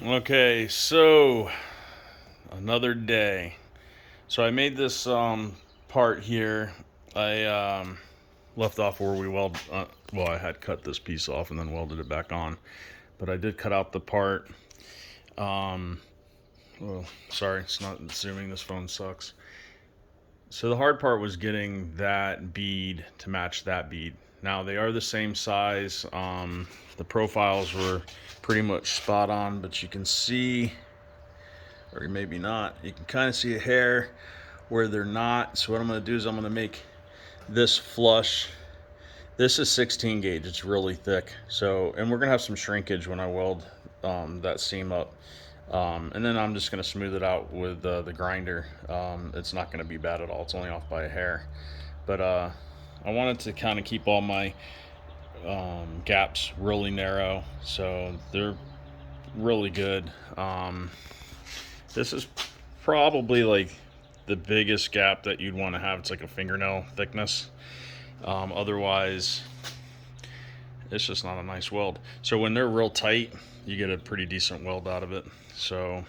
Okay, so another day. So I made this part here. I left off where we weld. Well, I had cut this piece off and then welded it back on, but I did cut out the part. Um, well, sorry, it's not zooming. This phone sucks. So the hard part was getting that bead to match that bead. Now they are the same size. The profiles were pretty much spot on, but you can see, or maybe not, you can kind of see a hair where they're not. So what I'm going to do is I'm going to make this flush. This is 16 gauge. It's really thick. So, and we're going to have some shrinkage when I weld that seam up. And then I'm just going to smooth it out with the grinder. It's not going to be bad at all. It's only off by a hair. But I wanted to kind of keep all my gaps really narrow. So they're really good. This is probably like the biggest gap that you'd want to have. It's like a fingernail thickness. Otherwise, it's just not a nice weld. So when they're real tight, you get a pretty decent weld out of it. So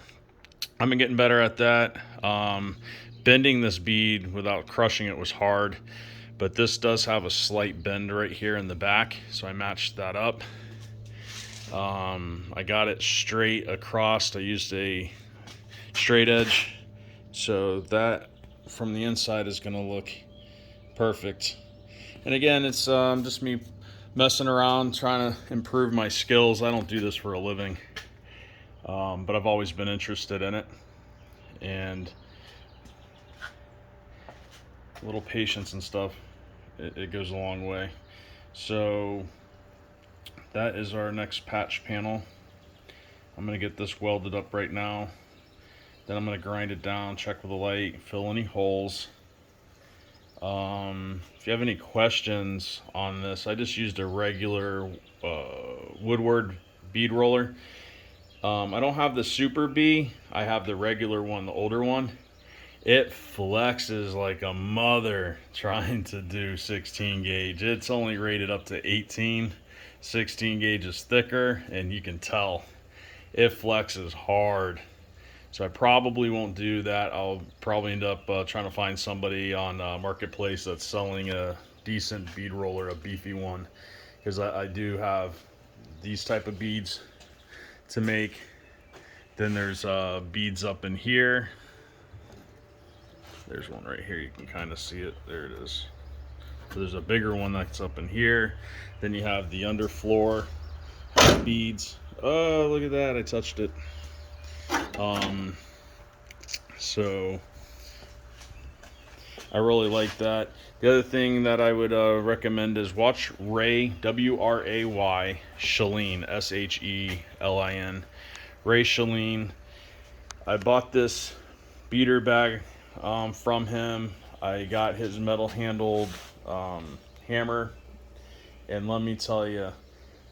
I've been getting better at that. Bending this bead without crushing it was hard, but this does have a slight bend right here in the back, so I matched that up. I got it straight across. I used a straight edge, so that from the inside is going to look perfect. And again, it's just me messing around, trying to improve my skills. I don't do this for a living, but I've always been interested in it, and a little patience and stuff, it goes a long way. So that is our next patch panel. I'm going to get this welded up right now. Then I'm going to grind it down, check with the light, fill any holes. If you have any questions on this, I just used a regular Woodward bead roller. I don't have the Super B. I have the regular one, the older one. It flexes like a mother trying to do 16 gauge. It's only rated up to 18. 16 gauge is thicker, and you can tell it flexes hard. So I probably won't do that. I'll probably end up trying to find somebody on Marketplace that's selling a decent bead roller, a beefy one, because I do have these type of beads to make. Then there's beads up in here. There's one right here. You can kind of see it. There it is. So there's a bigger one that's up in here. Then you have the underfloor beads. Oh, look at that. I touched it. So I really like that. The other thing that I would recommend is watch Ray, W-R-A-Y, Shelin, S-H-E-L-I-N. Ray Shelin. I bought this beater bag from him. I got his metal handled hammer, and let me tell you,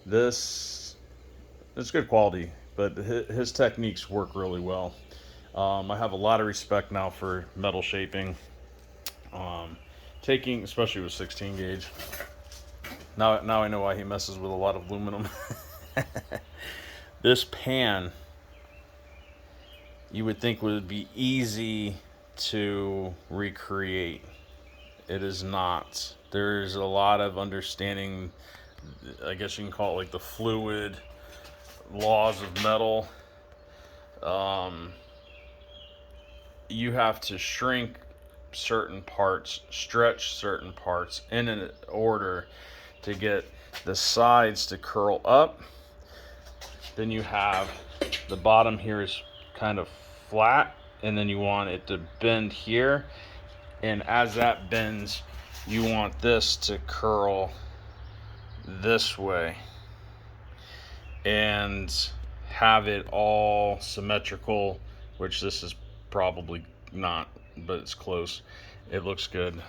it's good quality, but his techniques work really well. I have a lot of respect now for metal shaping, taking, especially with 16 gauge. Now I know why he messes with a lot of aluminum. This pan, you would think would be easy to recreate. It is not. There's a lot of understanding, I guess you can call it like the fluid laws of metal. You have to shrink certain parts, stretch certain parts in an order to get the sides to curl up. Then you have the bottom here is kind of flat, and then you want it to bend here. And as that bends, you want this to curl this way and have it all symmetrical, which this is probably not, but it's close. It looks good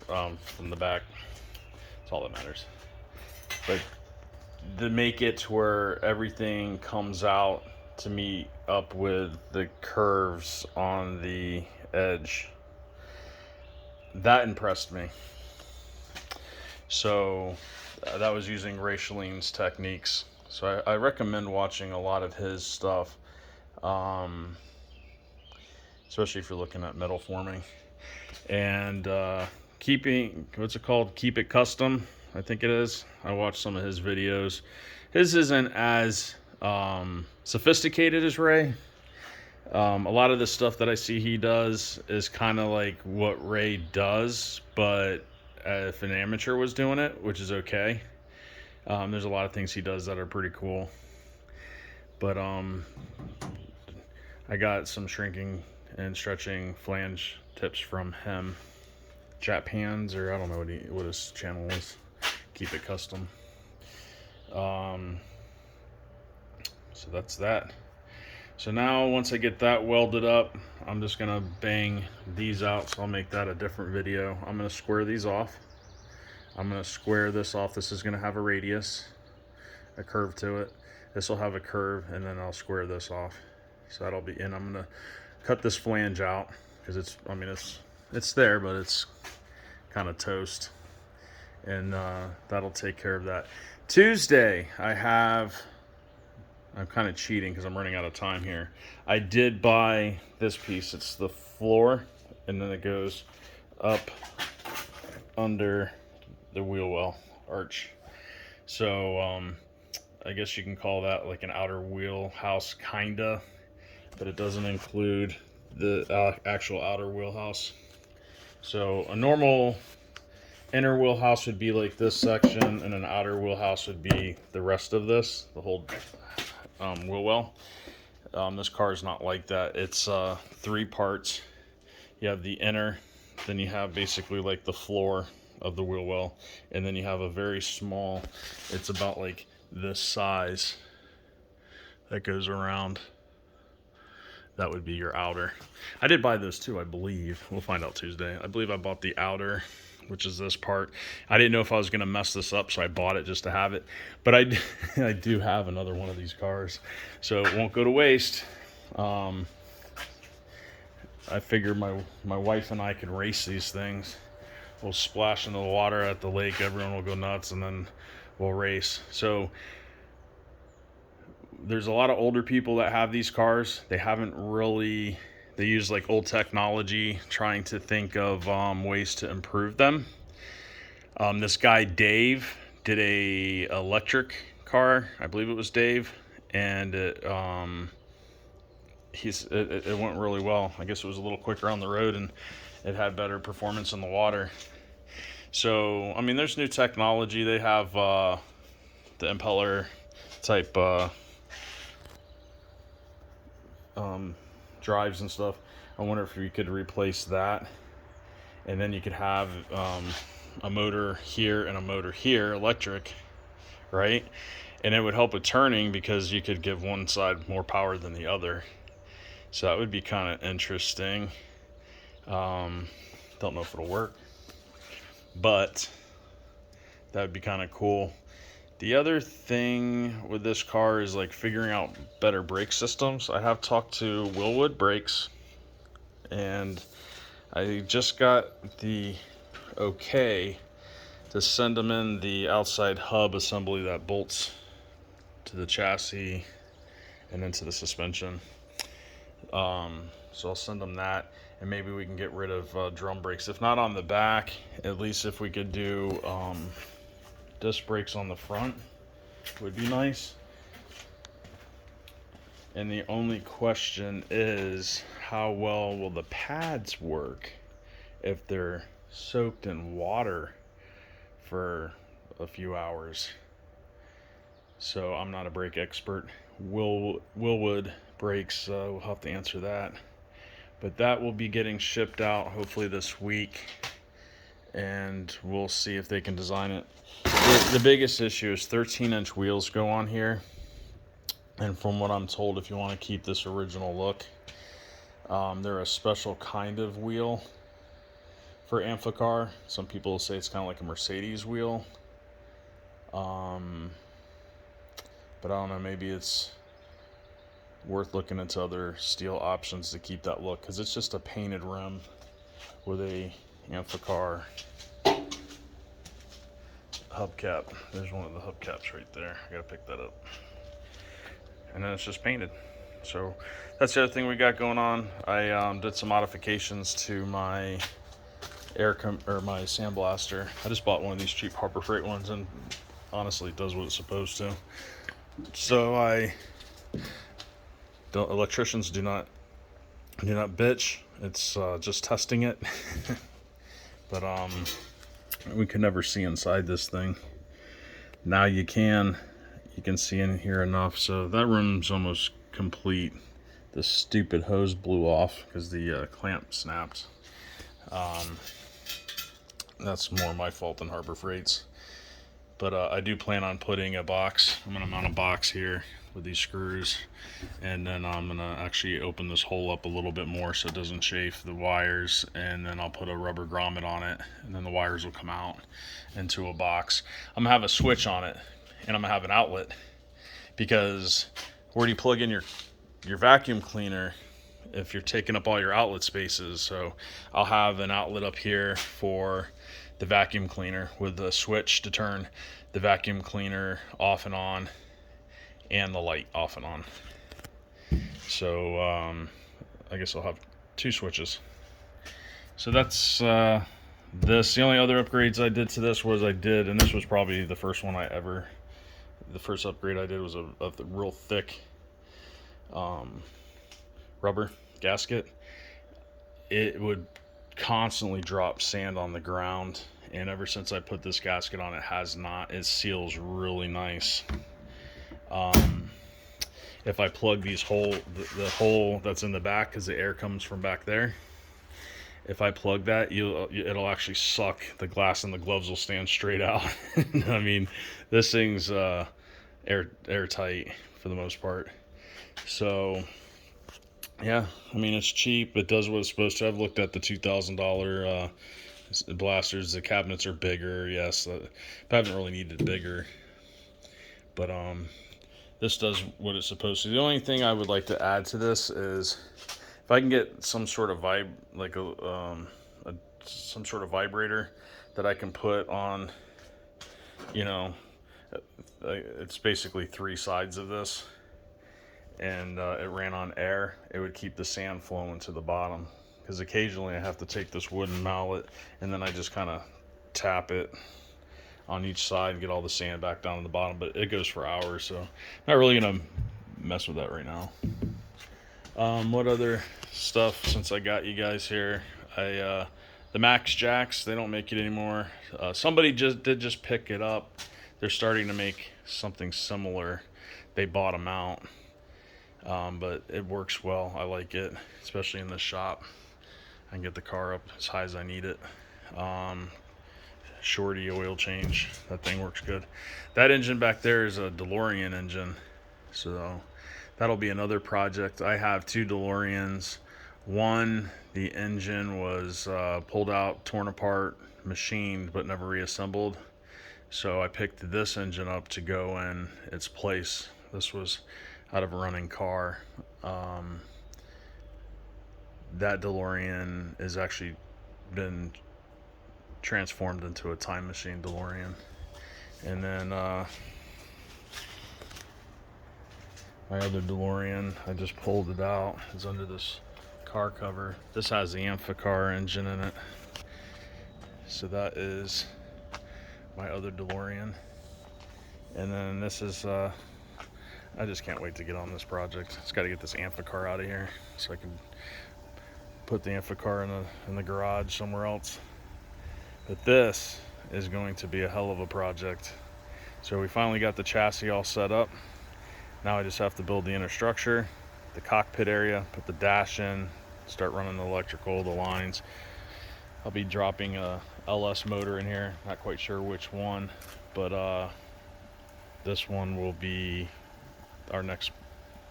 from the back. That's all that matters. But to make it to where everything comes out to meet up with the curves on the edge, that impressed me. So that was using Ray Shalin's techniques. So I recommend watching a lot of his stuff, especially if you're looking at metal forming. And keeping, what's it called? Keep It Custom, I think it is. I watched some of his videos. His isn't as sophisticated as Ray. A lot of the stuff that I see he does is kind of like what Ray does, but if an amateur was doing it, which is okay. There's a lot of things he does that are pretty cool. But I got some shrinking and stretching flange tips from him. Jap Hands, or I don't know what his channel is. Keep It Custom. So that's that. So now once I get that welded up, I'm just gonna bang these out, so I'll make that a different video. I'm gonna square these off. I'm gonna square this off. This is gonna have a radius, a curve to it. This will have a curve, and then I'll square this off. So that'll be in. I'm gonna cut this flange out because it's there, but it's kind of toast, and that'll take care of that. Tuesday, I'm kind of cheating because I'm running out of time here. I did buy this piece. It's the floor, and then it goes up under the wheel well arch. So I guess you can call that like an outer wheelhouse, kinda, but it doesn't include the actual outer wheelhouse. So a normal inner wheelhouse would be like this section, and an outer wheelhouse would be the rest of this, the whole wheel well. This car is not like that. It's 3 parts. You have the inner, then you have basically like the floor of the wheel well, and then you have a very small, it's about like this size, that goes around. That would be your outer. I did buy those too, I believe. We'll find out Tuesday. I believe I bought the outer, which is this part. I didn't know if I was going to mess this up, so I bought it just to have it. But I do have another one of these cars, so it won't go to waste. I figured my wife and I could race these things. We'll splash into the water at the lake, everyone will go nuts, and then we'll race. So there's a lot of older people that have these cars. They use like old technology trying to think of ways to improve them. This guy Dave did a electric car, I believe it was Dave, and it went really well. I guess it was a little quicker on the road, and it had better performance in the water. So I mean, there's new technology. They have the impeller type drives and stuff. I wonder if you could replace that, and then you could have a motor here and a motor here, electric, right? And it would help with turning because you could give one side more power than the other. So that would be kind of interesting. Don't know if it'll work, but that would be kind of cool. The other thing with this car is like figuring out better brake systems. I have talked to Willwood Brakes, and I just got the okay to send them in the outside hub assembly that bolts to the chassis and into the suspension. So I'll send them that, and maybe we can get rid of drum brakes. If not on the back, at least if we could do disc brakes on the front would be nice. And the only question is, how well will the pads work if they're soaked in water for a few hours? So I'm not a brake expert. Willwood Brakes will have to answer that. But that will be getting shipped out hopefully this week, and we'll see if they can design it. The biggest issue is 13-inch wheels go on here, and from what I'm told, if you want to keep this original look, they're a special kind of wheel for Amphicar. Some people say it's kind of like a Mercedes wheel, but I don't know, maybe it's worth looking into other steel options to keep that look, because it's just a painted rim with a Amphicar hubcap. There's one of the hubcaps right there. I gotta pick that up. And then it's just painted. So that's the other thing we got going on. I did some modifications to my or my sandblaster. I just bought one of these cheap Harbor Freight ones, and honestly, it does what it's supposed to. So electricians do not bitch. It's just testing it. But we could never see inside this thing. Now you can see in here enough. So that room's almost complete. The stupid hose blew off because the clamp snapped. That's more my fault than Harbor Freight's. But I do plan on putting a box. I'm going to mount a box here with these screws. And then I'm going to actually open this hole up a little bit more so it doesn't chafe the wires. And then I'll put a rubber grommet on it. And then the wires will come out into a box. I'm going to have a switch on it. And I'm going to have an outlet. Because where do you plug in your vacuum cleaner if you're taking up all your outlet spaces? So I'll have an outlet up here for the vacuum cleaner with a switch to turn the vacuum cleaner off and on, and the light off and on. So I guess I'll have two switches. So that's this. The only other upgrades I did to this was and this was probably the first one the first upgrade I did was a real thick rubber gasket. It would constantly drop sand on the ground, and ever since I put this gasket on, it has not. It seals really nice. If I plug these the hole that's in the back, because the air comes from back there, if I plug that, it'll actually suck. The glass and the gloves will stand straight out. I mean, this thing's airtight for the most part. So yeah, I mean, it's cheap. It does what it's supposed to. I've looked at the $2,000 blasters. The cabinets are bigger, yes. I haven't really needed bigger. But this does what it's supposed to. The only thing I would like to add to this is if I can get some sort of some sort of vibrator that I can put on, it's basically three sides of this. And it ran on air, it would keep the sand flowing to the bottom. Because occasionally I have to take this wooden mallet and then I just kind of tap it on each side and get all the sand back down to the bottom. But it goes for hours, so I'm not really going to mess with that right now. What other stuff since I got you guys here? The Max Jacks, they don't make it anymore. Somebody did pick it up. They're starting to make something similar. They bought them out. But it works well. I like it, especially in the shop. I can get the car up as high as I need it. Shorty oil change, that thing works good. That engine back there is a DeLorean engine, so that'll be another project. I have two DeLoreans. One, the engine was pulled out, torn apart, machined, but never reassembled. So I picked this engine up to go in its place. This was out of a running car. That DeLorean has actually been transformed into a time machine DeLorean. And then my other DeLorean, I just pulled it out. It's under this car cover. This has the Amphicar engine in it. So that is my other DeLorean. And then this is I just can't wait to get on this project. Just got to get this Amphicar out of here so I can put the Amphicar in the garage somewhere else. But this is going to be a hell of a project. So we finally got the chassis all set up. Now I just have to build the inner structure, the cockpit area, put the dash in, start running the electrical, the lines. I'll be dropping a LS motor in here. Not quite sure which one, but this one will be our next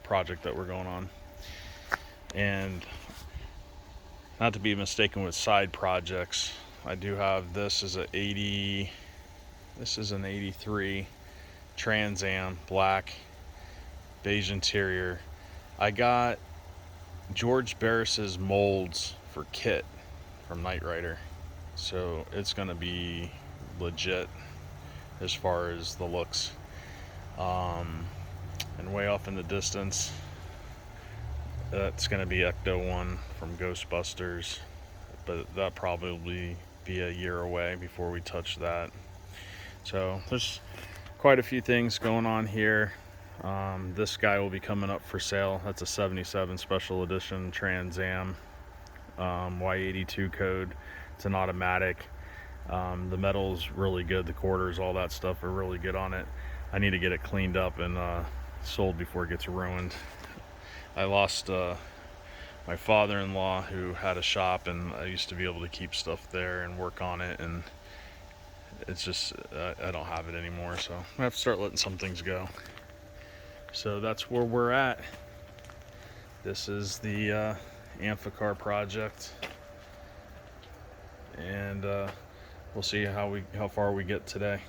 project that we're going on. And not to be mistaken with side projects, I do have this is an 83 Trans Am, black, beige interior. I got George Barris's molds for kit from Knight Rider, so it's gonna be legit. as far as the looks. And way off in the distance, that's going to be Ecto 1 from Ghostbusters, but that probably be a year away before we touch that. So there's quite a few things going on here. This guy will be coming up for sale. That's a 77 special edition Trans Am, Y82 code. It's an automatic. The metal's really good. The quarters, all that stuff are really good on it. I need to get it cleaned up and sold before it gets ruined. I lost my father-in-law who had a shop, and I used to be able to keep stuff there and work on it, and it's just I don't have it anymore, so I have to start letting some things go. So that's where we're at. This is the Amphicar project, and we'll see how far we get today.